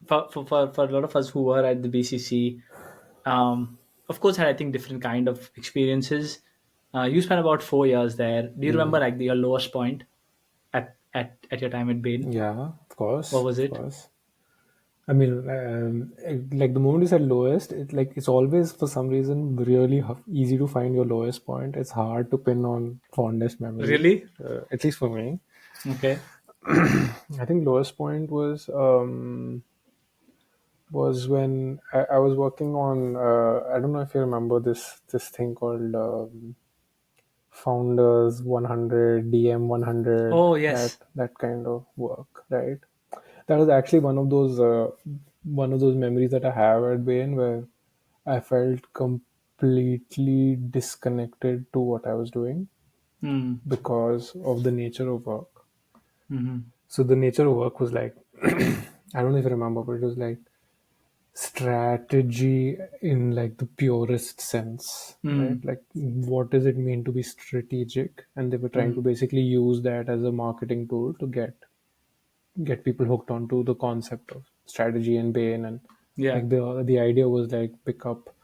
for a lot of us who were at the BCC, of course, had I think different kind of experiences. You spent about 4 years there. Do you remember like your lowest point at your time at Bain? Yeah, of What course, was of it? course. I mean, like the moment you said lowest, it's always for some reason really easy to find your lowest point. It's hard to pin on fondest memories, Really? at least for me. Okay. I think lowest point was when I was working on. I don't know if you remember this thing called Founders 100, DM 100, Oh that yes. that kind of work, right? That was actually one of those memories that I have at Bain where I felt completely disconnected to what I was doing Hmm. because of the nature of work. Mm-hmm. So the nature of work was like, I don't know if you remember, but it was like strategy in like the purest sense, right? Hmm. Like, what does it mean to be strategic? And they were trying to Hmm. basically use that as a marketing tool to get people hooked onto the concept of strategy and Bain. And Yeah. like the idea was like pick up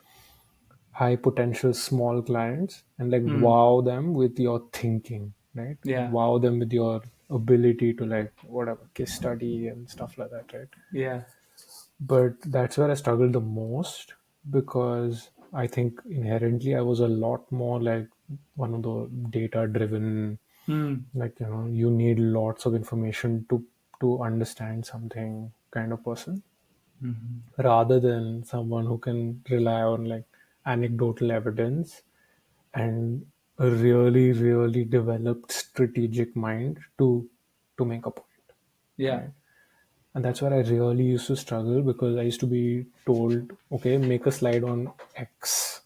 high potential small clients and like Hmm. wow them with your thinking, right? Yeah. Wow them with your ability to like whatever case study and stuff like that, right? Yeah. But that's where I struggled the most because I think inherently I was a lot more like one of the data driven, Hmm. like you need lots of information to understand something kind of person, Hmm. rather than someone who can rely on like anecdotal evidence and a really really developed strategic mind to make a point, Yeah. right? And that's where I really used to struggle because I used to be told, okay, make a slide on X.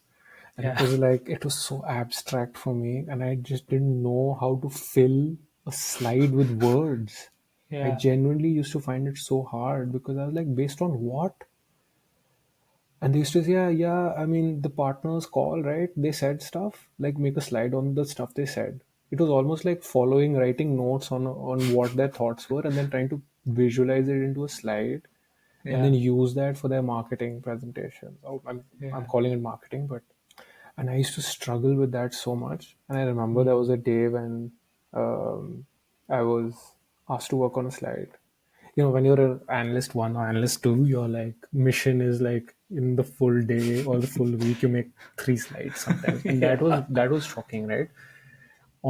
And Yeah. it was so abstract for me. And I just didn't know how to fill a slide with words. I Yeah. genuinely used to find it so hard because I was like, based on what? And they used to say, yeah, yeah, I mean, the partners call, right? They said stuff, like make a slide on the stuff they said. It was almost like following, writing notes on what their thoughts were, and then trying to visualize it into a slide, and then Yeah. use that for their marketing presentation. Oh, I'm Yeah. calling it marketing, but and I used to struggle with that so much. And I remember there was Hmm. a day when I was asked to work on a slide. When you're an analyst one or analyst two, your like mission is like in the full day or the full week you make 3 slides sometimes, and that was Yeah. that was shocking, right?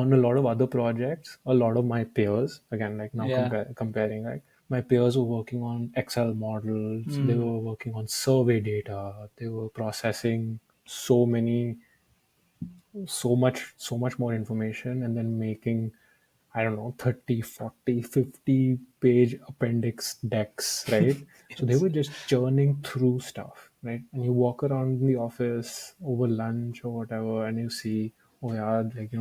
On a lot of other projects, a lot of my peers, again, like now Yeah. comparing, right? My peers were working on Excel models, they Hmm. were working on survey data, they were processing so many so much more information and then making, I don't know, 30, 40, 50 page appendix decks, right? So they Yes. were just churning through stuff, right? And you walk around in the office over lunch or whatever and you see, oh yeah, like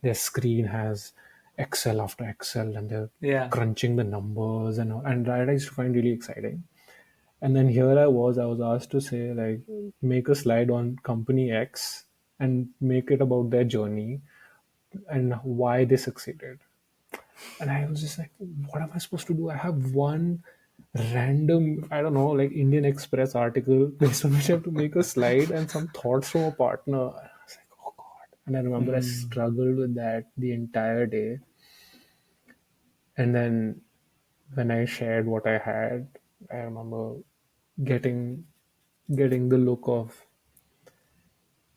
their screen has Excel after Excel and they're Yeah. crunching the numbers and that I used to find really exciting. And then here I was asked to say, like, make a slide on company X and make it about their journey and why they succeeded. And I was just like, what am I supposed to do? I have one random, I don't know, like Indian Express article based on which I have to make a slide and some thoughts from a partner. And I was like, oh God. And I remember I Hmm. struggled with that the entire day. And then when I shared what I had, I remember getting getting the look of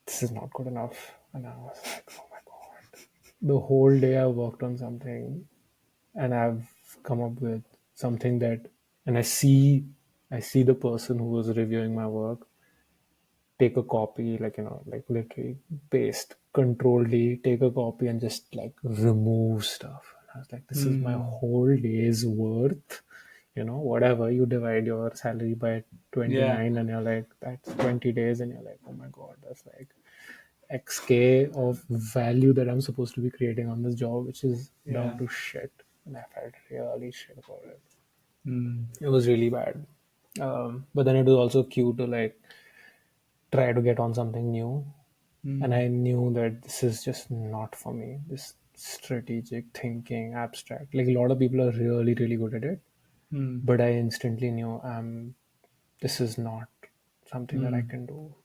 this is not good enough. And I was like, oh my God. The whole day I worked on something and I've come up with something that, and I see the person who was reviewing my work take a copy, like, like literally paste, control D, take a copy and just like remove stuff. And I was like, this is my Hmm. whole day's worth. Whatever you divide your salary by Yeah. 29 and you're like, that's 20 days. And you're like, oh my God, that's like XK of value that I'm supposed to be creating on this job, which is down Yeah. to shit. And I felt really shit about it. Hmm. It was really bad. But then it was also cute to like try to get on something new. And Hmm. I knew that this is just not for me. This strategic thinking, abstract. Like a lot of people are really, really good at it. Hmm. but I instantly knew this is not something that I Hmm. can do.